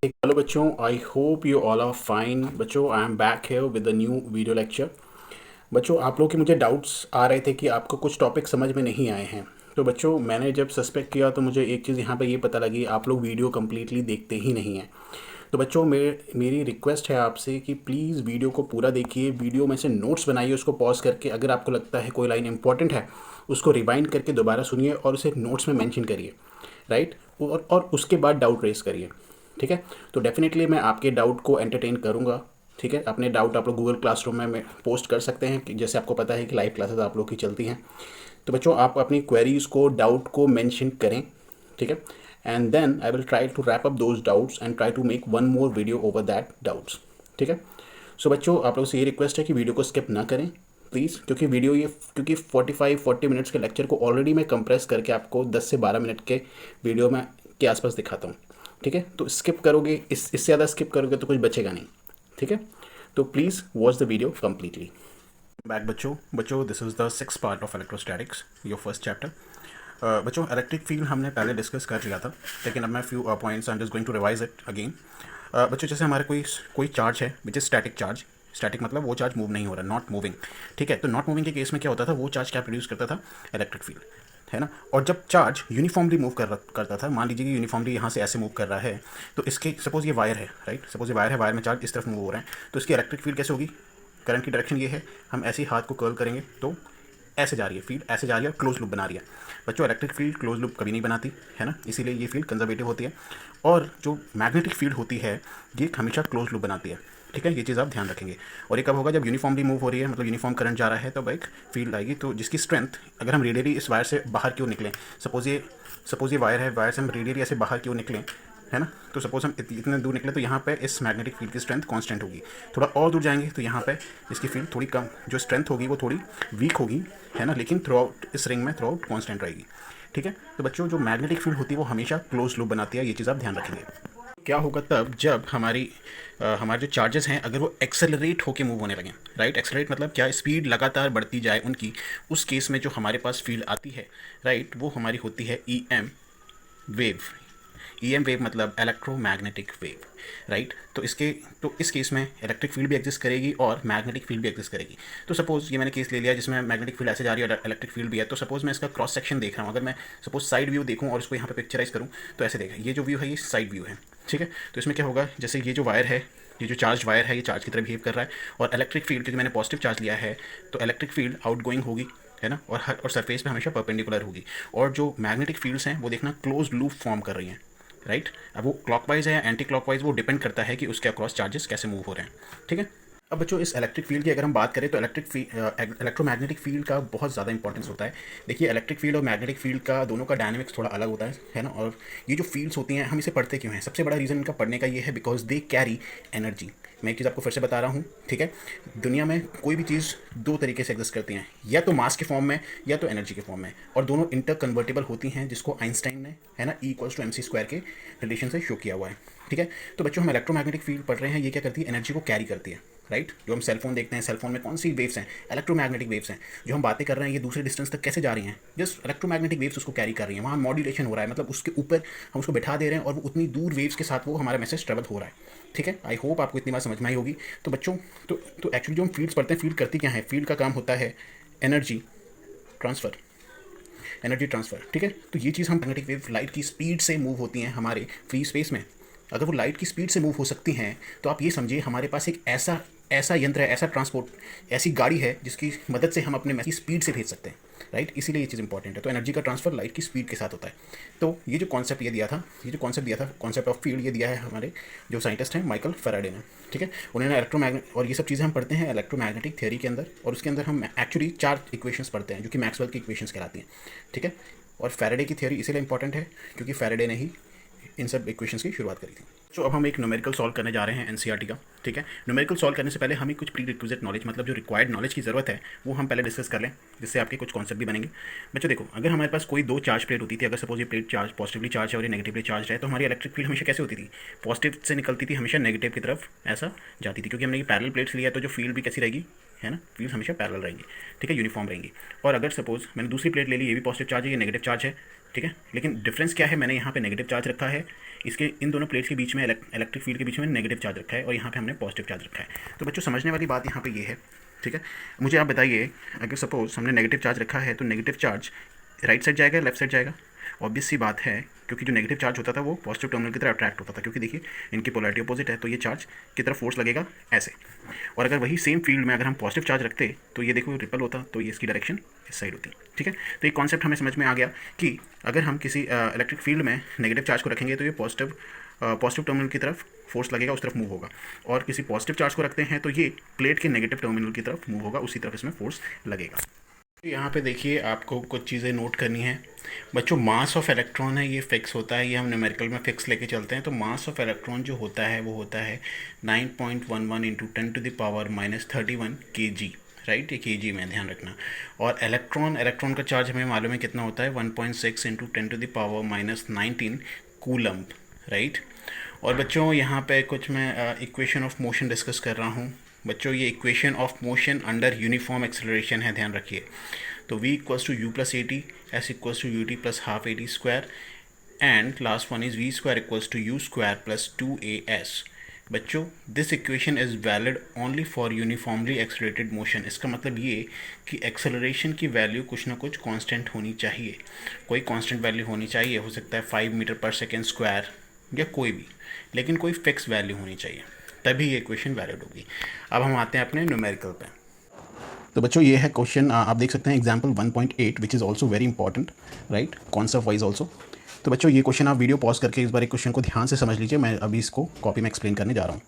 Hello बच्चों, I hope you all are fine. बच्चों, I am back here with a new video lecture. बच्चों, आप लोग के मुझे डाउट्स आ रहे थे कि आपको कुछ टॉपिक समझ में नहीं आए हैं। तो बच्चों, मैंने जब सस्पेक्ट किया तो मुझे एक चीज़ यहाँ पे ये पता लगी, आप लोग वीडियो कम्प्लीटली देखते ही नहीं हैं। तो बच्चों, मेरी रिक्वेस्ट है आपसे कि प्लीज़ वीडियो को पूरा देखिए, वीडियो में से नोट्स बनाइए, उसको पॉज करके अगर आपको लगता है कोई लाइन इंपॉर्टेंट है उसको रिवाइंड करके दोबारा सुनिए और उसे नोट्स में मेंशन करिए, राइट। और उसके बाद डाउट रेस करिए, ठीक है। तो डेफिनेटली मैं आपके डाउट को एंटरटेन करूँगा, ठीक है। अपने डाउट आप लोग गूगल क्लासरूम में पोस्ट कर सकते हैं कि जैसे आपको पता है कि लाइव क्लासेस आप लोग की चलती हैं। तो बच्चों, आप अपनी क्वेरीज़ को, डाउट को मेंशन करें, ठीक है। And then I will try to wrap up those doubts and try to make one more video over that doubts, ठीक है। सो बच्चों, आप लोगों से ये रिक्वेस्ट है कि वीडियो को स्किप ना करें प्लीज़, क्योंकि 45-40 मिनट्स के लेक्चर को ऑलरेडी मैं कंप्रेस करके आपको 10 से 12 मिनट के वीडियो में के आसपास दिखाता हूँ, ठीक है। तो स्किप करोगे, इससे ज़्यादा स्किप करोगे तो कुछ बचेगा नहीं, ठीक है। तो please watch the video completely. Back बच्चों, this is the 6th part of electrostatics, your first chapter. बच्चों, इलेक्ट्रिक फील्ड हमने पहले डिस्कस कर लिया था, लेकिन अब मैं few points I am just going to revise it again. बच्चों, जैसे हमारे कोई चार्ज है which is static charge. Static मतलब वो चार्ज मूव नहीं हो रहा, नॉट मूविंग, ठीक है। तो नॉट मूविंग के केस में क्या होता था, वो चार्ज क्या प्रोड्यूस करता था, इलेक्ट्रिक फील्ड, है ना। और जब चार्ज यूनिफॉर्मली मूव करता था, मान लीजिए कि यूनिफॉर्मली यहाँ से ऐसे मूव कर रहा है, तो इसके सपोज ये वायर है, राइट, सपोज ये वायर है, वायर में चार्ज इस तरफ मूव हो रहा है, तो इसकी इलेक्ट्रिक फील्ड कैसे होगी, करंट की डायरेक्शन ये है, हम ऐसे ही हाथ को कर्ल करेंगे तो ऐसे जा रही है फील्ड, ऐसे जा रही है, क्लोज लूप बना रही है। बच्चों, इलेक्ट्रिक फील्ड क्लोज लूप कभी नहीं बनाती, है ना, इसीलिए ये फील्ड कंजर्वेटिव होती है। और जो मैग्नेटिक फील्ड होती है ये हमेशा क्लोज लूप बनाती है, ठीक है। ये चीज़ आप ध्यान रखेंगे। और ये कब होगा, जब यूनिफॉर्मली मूव हो रही है, मतलब यूनिफॉर्म करंट जा रहा है, तब एक फील्ड आएगी तो जिसकी स्ट्रेंथ, अगर हम रेडियली इस वायर से बाहर क्यों निकलें, सपोज ये वायर है, वायर से हम रेडियली ऐसे बाहर क्यों निकलें, है ना, तो सपोज हम इतने दूर निकले तो यहाँ पे इस मैग्नेटिक फील्ड की स्ट्रेंथ कांस्टेंट होगी। थोड़ा और दूर जाएंगे तो यहाँ पे इसकी फील्ड थोड़ी कम, जो स्ट्रेंथ होगी वो थोड़ी वीक होगी, है ना, लेकिन थ्रू आउट इस रिंग में थ्रू आउट कॉन्स्टेंट रहेगी, ठीक है। तो बच्चों, जो मैग्नेटिक फील्ड होती है वो हमेशा क्लोज लूप बनाती है, ये चीज़ आप ध्यान रखेंगे। क्या होगा तब, जब हमारे जो चार्जेस हैं अगर वो एक्सेलरेट होके मूव होने लगें, राइट। एक्सेलरेट मतलब क्या, स्पीड लगातार बढ़ती जाए उनकी, उस केस में जो हमारे पास फील्ड आती है, राइट, वो हमारी होती है E M wave. E M wave मतलब इलेक्ट्रोमैग्नेटिक वेव, राइट। तो इस केस में इलेक्ट्रिक फील्ड भी एग्जिस्ट करेगी और मैग्नेटिक फील्ड भी एग्जिस्ट करेगी। तो सपोज ये मैंने केस ले लिया जिसमें मैग्नेटिक फील्ड ऐसे जा रही है और इलेक्ट्रिक फील्ड भी है। तो सपोज मैं इसका क्रॉस सेक्शन देख रहा हूँ, अगर मैं सपोज साइड व्यू देखूँ और इसको यहाँ पे पिक्चराइज करूँ तो ऐसे देखा, ये जो व्यू है ये साइड व्यू है, ठीक है। तो इसमें क्या होगा, जैसे ये जो वायर है, ये जो चार्ज वायर है, ये चार्ज की तरह बिहेव कर रहा है, और इलेक्ट्रिक फील्ड, क्योंकि मैंने पॉजिटिव चार्ज लिया है तो इलेक्ट्रिक फील्ड आउट गोइंग होगी, है ना, और सरफेस पे हमेशा परपेंडिकुलर होगी। और जो मैग्नेटिक फील्ड्स हैं वो देखना क्लोज लूप फॉर्म कर रही हैं, राइट। अब वो क्लॉकवाइज है या एंटी क्लॉकवाइज, वो डिपेंड करता है कि उसके अक्रॉस चार्जेस कैसे मूव हो रहे हैं, ठीक है। अब बच्चों, इस इलेक्ट्रिक फील्ड की अगर हम बात करें तो इलेक्ट्रोमैग्नेटिक फील्ड का बहुत ज़्यादा इंपॉर्टेंस होता है। देखिए, इलेक्ट्रिक फील्ड और मैग्नेटिक फील्ड का दोनों का डायनेमिक्स थोड़ा अलग होता है ना। और ये जो फील्ड्स होती हैं, हम इसे पढ़ते क्यों हैं, सबसे बड़ा रीज़न इनका पढ़ने का ये है बिकॉज दे कैरी एनर्जी। मैं एक चीज़ आपको फिर से बता रहा हूँ, ठीक है। दुनिया में कोई भी चीज़ दो तरीके से एग्जिस्ट करती हैं, या तो मास के फॉर्म में या तो एनर्जी के फॉर्म में, और दोनों इंटर कन्वर्टेबल होती हैं, जिसको आइंस्टाइन ने, है ना, E=mc² के रिलेशन से शो किया हुआ है, ठीक है। तो बच्चों, हम इलेक्ट्रोमैग्नेटिक फील्ड पढ़ रहे हैं, ये क्या करती है, एनर्जी को कैरी करती है, राइट। जो हम सेलफोन देखते हैं, सेलफोन में कौन सी वेव्स हैं, इलेक्ट्रोमैग्नेटिक वेव्स हैं। जो हम बातें कर रहे हैं ये दूसरे डिस्टेंस तक कैसे जा रही हैं, जस्ट इलेक्ट्रोमैग्नेटिक वेव्स उसको कैरी कर रही हैं, वहाँ मॉड्यूलेशन हो रहा है, मतलब उसके ऊपर हम उसको बैठा दे रहे हैं और वो उतनी दूर वेव्स के साथ वो हमारा मैसेज ट्रेवल हो रहा है, ठीक है। आई होप आपको इतनी बात समझ में आई होगी। तो बच्चों, तो एक्चुअली जो हम फील्ड्स पढ़ते हैं, फील्ड करती क्या है, फील्ड का काम होता है एनर्जी ट्रांसफ़र, एनर्जी ट्रांसफ़र, ठीक है। तो ये चीज़ हम मैग्नेटिक वेव लाइट की स्पीड से मूव होती हैं हमारे फ्री स्पेस में। अगर वो लाइट की स्पीड से मूव हो सकती हैं तो आप ये समझिए हमारे पास एक ऐसा ऐसा यंत्र है, ऐसा ट्रांसपोर्ट, ऐसी गाड़ी है जिसकी मदद से हम अपने मैसेज स्पीड से भेज सकते हैं, राइट। इसीलिए ये चीज़ इंपॉर्टेंट है। तो एनर्जी का ट्रांसफर लाइट की स्पीड के साथ होता है। तो ये जो कॉन्सेप्ट दिया था, कॉन्सेप्ट ऑफ फील्ड, ये दिया है हमारे जो साइंटिस्ट हैं माइकल फैराडे ने, ठीक है। उन्होंने इलेक्ट्रोमैग्नेट, और ये सब चीज़ें हम पढ़ते हैं इलेक्ट्रोमैग्नेटिक थ्योरी के अंदर, और उसके अंदर हम एक्चुअली 4 इक्वेशंस पढ़ते हैं जो कि मैक्सवेल की इक्वेशंस कहलाती हैं, ठीक है। और फैराडे की थ्योरी इसीलिए इंपॉर्टेंट है क्योंकि फैराडे ने ही इन सब इक्वेशंस की शुरुआत करी थी। तो अब हम एक न्यूमेरिकल सॉल्व करने जा रहे हैं एनसीईआरटी का, ठीक है। न्यूमेरिकल सॉल्व करने से पहले हमें कुछ प्री रिक्विजिट नॉलेज, मतलब जो रिक्वायर्ड नॉलेज की ज़रूरत है, वो हम पहले डिस्कस कर लें, जिससे आपके कुछ कॉन्सेप्ट भी बनेंगे। बच्चों देखो, अगर हमारे पास कोई 2 चार्ज प्लेट होती थी, अगर सपोज ये प्लेट चार्ज पॉजिटिवली चार्ज है और ये नेगेटिवली चार्ज है, तो हमारी इलेक्ट्रिक फील्ड हमेशा कैसे होती थी, पॉजिटिव से निकलती थी, हमेशा नेगेटिव की तरफ ऐसा जाती थी, क्योंकि हमने ये पैरेलल प्लेट्स लिया है तो जो फील्ड भी कैसी रहेगी, है ना, फील्ड हमेशा पैरेलल रहेंगी, ठीक है, यूनिफॉर्म रहेंगी। और अगर सपोज मैंने दूसरी प्लेट ले ली, ये भी पॉजिटिव चार्ज है, ये नेगेटिव चार्ज है, ठीक है, लेकिन डिफरेंस क्या है, मैंने यहाँ पे नेगेटिव चार्ज रखा है, इसके इन दोनों प्लेट्स के बीच में इलेक्ट्रिक फील्ड के बीच में नेगेटिव चार्ज रखा है, और यहाँ पे हमने पॉजिटिव चार्ज रखा है। तो बच्चों समझने वाली बात यहाँ पे ये है, ठीक है। मुझे आप बताइए, अगर सपोज हमने नेगेटिव चार्ज रखा है तो नेगेटिव चार्ज राइट साइड जाएगा, लेफ्ट साइड जाएगा? ऑब्वियस सी बात है, क्योंकि जो नेगेटिव चार्ज होता था वो पॉजिटिव टर्मिनल की तरफ अट्रैक्ट होता था, क्योंकि देखिए इनकी पोलैरिटी अपोजिट है, तो ये चार्ज की तरफ फोर्स लगेगा ऐसे। और अगर वही सेम फील्ड में अगर हम पॉजिटिव चार्ज रखते तो ये देखो रिपल होता, तो ये इसकी डायरेक्शन इस साइड होती, ठीक है। तो ये कॉन्सेप्ट हमें समझ में आ गया कि अगर हम किसी इलेक्ट्रिक फील्ड में नेगेटिव चार्ज को रखेंगे तो ये पॉजिटिव टर्मिनल की तरफ फोर्स लगेगा, उस तरफ मूव होगा, और किसी पॉजिटिव चार्ज को रखते हैं तो ये प्लेट के नेगेटिव टर्मिनल की तरफ मूव होगा, उसी तरफ इसमें फोर्स लगेगा। यहाँ पे देखिए आपको कुछ चीज़ें नोट करनी है बच्चों। मास ऑफ इलेक्ट्रॉन है, ये फिक्स होता है, ये हम न्यूमेरिकल में फिक्स लेके चलते हैं। तो मास ऑफ इलेक्ट्रॉन जो होता है वो होता है 9.11 इंटू 10⁻³ kg, राइट, ये kg में ध्यान रखना। और इलेक्ट्रॉन का चार्ज हमें मालूम है कितना होता है, 1.6 इंटू 10⁻⁻19 कूलम्ब, राइट। और बच्चों यहाँ पे कुछ मैं इक्वेशन ऑफ मोशन डिस्कस कर रहा हूँ बच्चों। ये equation of motion under uniform acceleration है, ध्यान रखिए। तो v equals to u plus AT, s equals to ut plus half AT square, and last one is v square equals to u square plus 2as। बच्चों this equation is valid only for uniformly accelerated motion. इसका मतलब ये कि acceleration की value कुछ ना कुछ constant होनी चाहिए, कोई कांस्टेंट वैल्यू होनी चाहिए। हो सकता है 5 मीटर पर सेकेंड स्क्वायर या कोई भी, लेकिन कोई फिक्स वैल्यू होनी चाहिए, तभी ये इक्वेशन वैलिड होगी। अब हम आते हैं अपने न्यूमेरिकल पे। तो बच्चों ये है क्वेश्चन, आप देख सकते हैं example 1.8 which is also very important, right, concept wise also. तो बच्चों ये क्वेश्चन आप वीडियो पॉज करके इस बार एक क्वेश्चन को ध्यान से समझ लीजिए, मैं अभी इसको कॉपी में एक्सप्लेन करने जा रहा हूँ।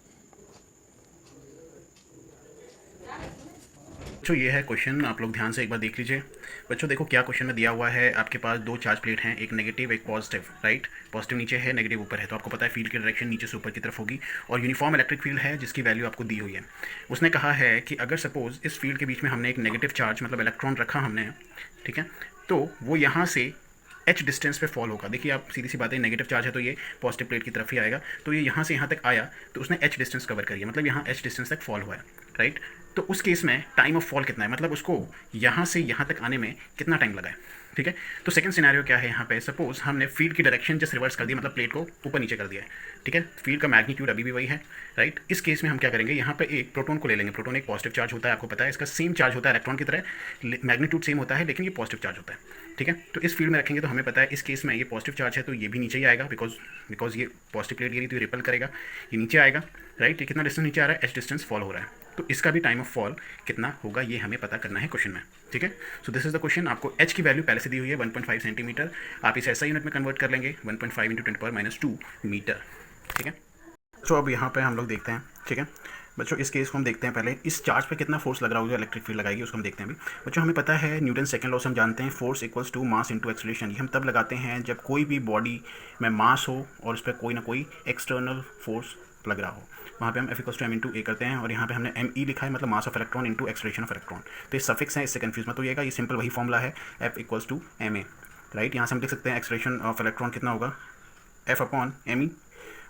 बच्चों ये है क्वेश्चन, आप लोग ध्यान से एक बार देख लीजिए। बच्चों देखो क्या क्वेश्चन में दिया हुआ है, आपके पास दो चार्ज प्लेट हैं, एक नेगेटिव एक पॉजिटिव, राइट। पॉजिटिव नीचे है, नेगेटिव ऊपर है, तो आपको पता है फील्ड की डायरेक्शन नीचे से ऊपर की तरफ होगी, और यूनिफॉर्म इलेक्ट्रिक फील्ड है जिसकी वैल्यू आपको दी हुई है। उसने कहा है कि अगर सपोज इस फील्ड के बीच में हमने एक नेगेटिव चार्ज मतलब इलेक्ट्रॉन रखा हमने, ठीक है, तो वो यहाँ से h डिस्टेंस पे फॉल होगा। देखिए आप सीधी सी बात है, नेगेटिव चार्ज है तो ये पॉजिटिव प्लेट की तरफ ही आएगा, तो ये यहाँ से यहाँ तक आया तो उसने h डिस्टेंस कवर करी है, मतलब यहाँ h डिस्टेंस तक फॉल हुआ है, राइट। तो उस केस में टाइम ऑफ फॉल कितना है, मतलब उसको यहाँ से यहाँ तक आने में कितना टाइम लगा है, ठीक है। तो सेकंड सिनेरियो क्या है यहाँ पे, सपोज हमने फील्ड की डायरेक्शन जस्ट रिवर्स कर दी, मतलब प्लेट को ऊपर नीचे कर दिया है, ठीक है। फील्ड का मैग्नीट्यूड अभी भी वही है, राइट। इस केस में हम क्या करेंगे, यहाँ पे एक प्रोटॉन को ले लेंगे। प्रोटॉन एक पॉजिटिव चार्ज होता है, आपको पता है, इसका सेम चार्ज होता है इलेक्ट्रॉन की तरह, मैग्नीट्यूड सेम होता है, लेकिन ये पॉजिटिव चार्ज होता है, ठीक है। तो इस फील्ड में रखेंगे तो हमें पता है इस केस में ये पॉजिटिव चार्ज है तो ये भी नीचे ही आएगा, बिकॉज ये पॉजिटिव प्लेट गिरी तो ये रिपल करेगा, ये नीचे आएगा, राइट। ये कितना डिस्टेंस नीचे आ रहा है, h डिस्टेंस फॉल हो रहा है, तो इसका भी टाइम ऑफ फॉल कितना होगा ये हमें पता करना है क्वेश्चन में, ठीक है। So this is the question. आपको h की वैल्यू पहले से दी हुई है 1.5 सेंटीमीटर, आप इसे ऐसा यूनिट में कन्वर्ट कर लेंगे 1.5 इंटू 10⁻⁻2 मीटर, ठीक है। तो अब यहाँ पे हम लोग देखते हैं, ठीक है बच्चों, इस केस को हम देखते हैं। पहले इस चार्ज पे कितना फोर्स लग रहा होगा, इलेक्ट्रिक फील्ड लगाएगी, उसको हम देखते हैं अभी। बच्चों हमें पता है न्यूटन सेकंड लॉ से हम जानते हैं, force equals to mass into acceleration. ये हम तब लगाते हैं जब कोई भी बॉडी में मास हो और उस पर कोई ना कोई एक्सटर्नल फोर्स लग रहा हो, वहाँ पे हम F equals to m into a करते हैं, और यहाँ पे हमने ME लिखा है, मतलब mass of electron into acceleration of electron. तो ये सफिक्स है, इससे कन्फ्यूज मत होइएगा, ये सिंपल वही फॉर्मूला है, F equals to ma, right. यहाँ से हम लिख सकते हैं एक्सेलरेशन ऑफ इलेक्ट्रॉन कितना होगा, F अपॉन me,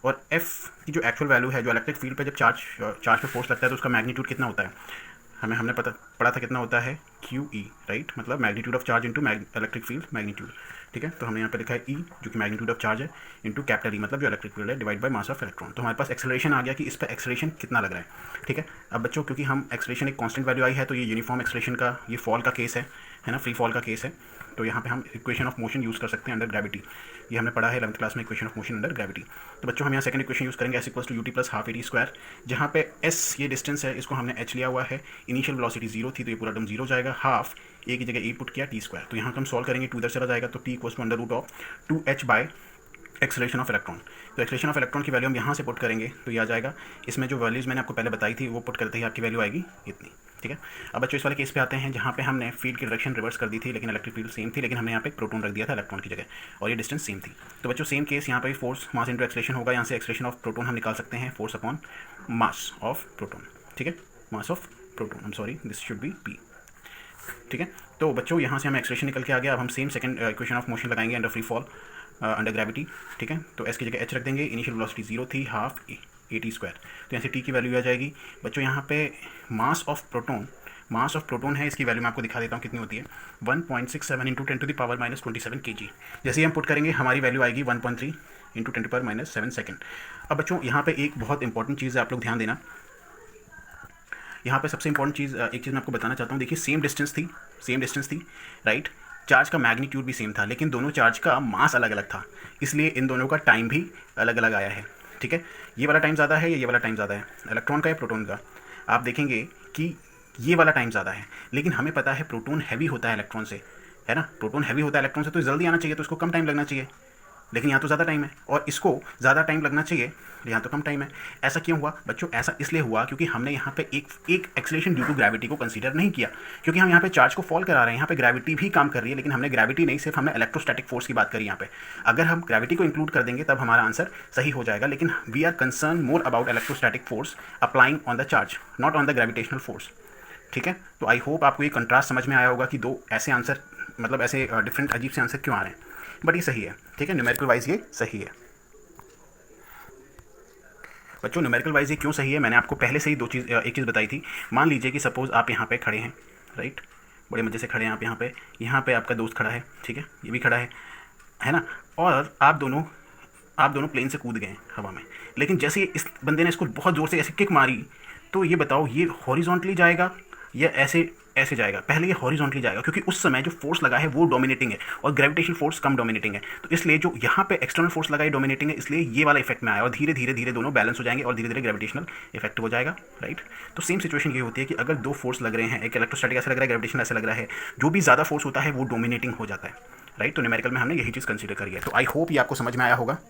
और F की जो एक्चुअल वैल्यू है, जो इलेक्ट्रिक फील्ड पे जब चार्ज पे फोर्स लगता है तो उसका मैग्नीट्यूड कितना होता है, हमने पढ़ा था कितना होता है, QE, राइट, मतलब magnitude of charge into electric field magnitude, ठीक है। तो हमने यहाँ पे लिखा है E जो कि मैग्नीट्यूड ऑफ चार्ज है, इंटू कैपिटल E मतलब जो इलेक्ट्रिक फील्ड है, divide by mass of electron. तो हमारे पास एक्सेलरेशन आ गया कि इस पर एक्सेलरेशन कितना लग रहा है, ठीक है। अब बच्चों क्योंकि हम एक्सेलरेशन एक कांस्टेंट वैल्यू आई है, तो ये यूनिफॉर्म एक्सेलरेशन का ये फॉल का केस है ना, फ्री फॉल का केस है, तो यहाँ पे हम इक्वेशन ऑफ मोशन यूज़ कर सकते हैं अंडर ग्रेविटी। ये हमने पढ़ा है 11th क्लास में, equation of motion under gravity. तो बच्चों हम यहाँ सेकंड इक्वेशन यूज़ करेंगे, s equals to ut plus half AT square, जहाँ पे s ये डिस्टेंस है, इसको हमने h लिया हुआ है, इनिशियल वेलोसिटी 0 थी तो ये पूरा टर्म 0 जाएगा, हाफ a की जगह a पुट किया t स्क्वायर। तो यहाँ हम सॉल्व करेंगे, 2 इधर चला जाएगा, तो t equals to under root of 2h by acceleration of electron. तो एक्सेलरेशन ऑफ इलेक्ट्रॉन की वैल्यू हम यहाँ से पुट करेंगे तो ये आ जाएगा, इसमें जो वैल्यूज़ मैंने आपको पहले बताई थी वो पुट करते ही आपकी वैल्यू आएगी इतनी, ठीक है। अब बच्चों इस वाले केस पे आते हैं जहाँ पे हमने फील्ड की डायरेक्शन रिवर्स कर दी थी, लेकिन इलेक्ट्रिक फील्ड सेम थी, लेकिन हमने यहाँ पे प्रोटॉन रख दिया था इलेक्ट्रॉन की जगह, और ये डिस्टेंस सेम थी। तो बच्चों सेम केस यहाँ पे फोर्स मास इंटू एक्सेलरेशन होगा, यहाँ से एक्सेलरेशन ऑफ प्रोटॉन हम निकाल सकते हैं, force upon mass of proton, ठीक है, mass of proton, I am sorry this should be P, ठीक है। तो बच्चों यहाँ से हमें एक्सेलरेशन निकल के आ गया। अब हम same second equation of motion लगाएंगे under free fall under gravity, ठीक है। तो s की जगह h रख देंगे, इनिशियल वेलोसिटी 0 थी, हाफ AT स्क्वायर, तो यहाँ से t की वैल्यू आ जाएगी। बच्चों यहाँ पे mass of proton mass of proton है, इसकी वैल्यू मैं आपको दिखा देता हूँ कितनी होती है, 1.67 इंटू 10⁻⁻27 kg। जैसे ही हम पुट करेंगे हमारी वैल्यू आएगी 1.3 इंटू 10⁻⁻7 सेकेंड। अब बच्चों यहाँ पे एक बहुत इंपॉर्टेंट चीज़ है, आप लोग ध्यान देना। यहाँ पे सबसे इंपॉर्टेंट चीज़, एक चीज़ मैं आपको बताना चाहता हूँ। देखिए सेम डिस्टेंस थी राइट, चार्ज का मैग्नीट्यूड भी सेम था, लेकिन दोनों चार्ज का मास अलग अलग था, इसलिए इन दोनों का टाइम भी अलग अलग आया है। ठीक है, ये वाला टाइम ज़्यादा है या ये वाला टाइम ज़्यादा है, इलेक्ट्रॉन का या प्रोटोन का? आप देखेंगे कि ये वाला टाइम ज़्यादा है, लेकिन हमें पता है प्रोटोन हैवी होता है इलेक्ट्रॉन से, है ना, प्रोटोन हैवी होता है इलेक्ट्रॉन से, तो जल्दी आना चाहिए, तो इसको कम टाइम लगना चाहिए, लेकिन यहाँ तो ज़्यादा टाइम है, और इसको ज़्यादा टाइम लगना चाहिए, यहाँ तो कम टाइम है। ऐसा क्यों हुआ बच्चों? ऐसा इसलिए हुआ क्योंकि हमने यहाँ पे एक एक्सेलरेशन ड्यू टू ग्रेविटी को कंसीडर नहीं किया, क्योंकि हम यहाँ पे चार्ज को फॉल करा रहे हैं, यहाँ पे ग्रेविटी भी काम कर रही है, लेकिन हमने ग्रेविटी नहीं, सिर्फ हमने इलेक्ट्रोस्टैटिक फोर्स की बात करी यहाँ पे। अगर हम ग्रेविटी को इंक्लूड कर देंगे तब हमारा आंसर सही हो जाएगा, लेकिन we are concern more about electrostatic force applying on the charge, not on the gravitational force. ठीक है, तो आई होप आपको ये कंट्रास्ट समझ में आया होगा कि दो ऐसे आंसर, मतलब ऐसे डिफरेंट अजीब से आंसर क्यों आ रहे हैं, बट ये सही है। ठीक है, न्यूमेरिकल वाइज ये सही है बच्चों। न्यूमेरिकल वाइज ये क्यों सही है, मैंने आपको पहले से ही एक चीज़ बताई थी। मान लीजिए कि सपोज़ आप यहाँ पे खड़े हैं राइट, बड़े मज़े से खड़े हैं आप यहाँ पे आपका दोस्त खड़ा है, ठीक है, ये भी खड़ा है ना, और आप दोनों प्लेन से कूद गए हैं हवा में, लेकिन जैसे इस बंदे ने इसको बहुत ज़ोर से ऐसे किक मारी, तो ये बताओ ये हॉरिजॉन्टली जाएगा या ऐसे जाएगा? पहले ये हॉरिजॉन्टली जाएगा, क्योंकि उस समय जो फोर्स लगा है वो डोमिनेटिंग है और ग्रेविटेशन फोर्स कम डोमिनेटिंग है, तो इसलिए जो यहाँ पे एक्सटर्नल फोर्स लगा है डोमिनेटिंग है, इसलिए ये वाला इफेक्ट में आया, और धीरे धीरे दोनों बैलेंस हो जाएंगे और धीरे धीरे ग्रेविटेशनल इफेक्ट हो जाएगा राइट। तो सेम सिचुएशन ये होती है कि अगर दो फोर्स लग रहे हैं, एक इलेक्ट्रोस्टैटिक ऐसा लग रहा है, ग्रेविटेशन ऐसा लग रहा है, जो भी ज़्यादा फोर्स होता है वो डोमिनेटिंग हो जाता है राइट। तो न्यूमेरिकल में हमने यही चीज़ कंसीडर करी है। तो आई होप ये आपको समझ में आया होगा।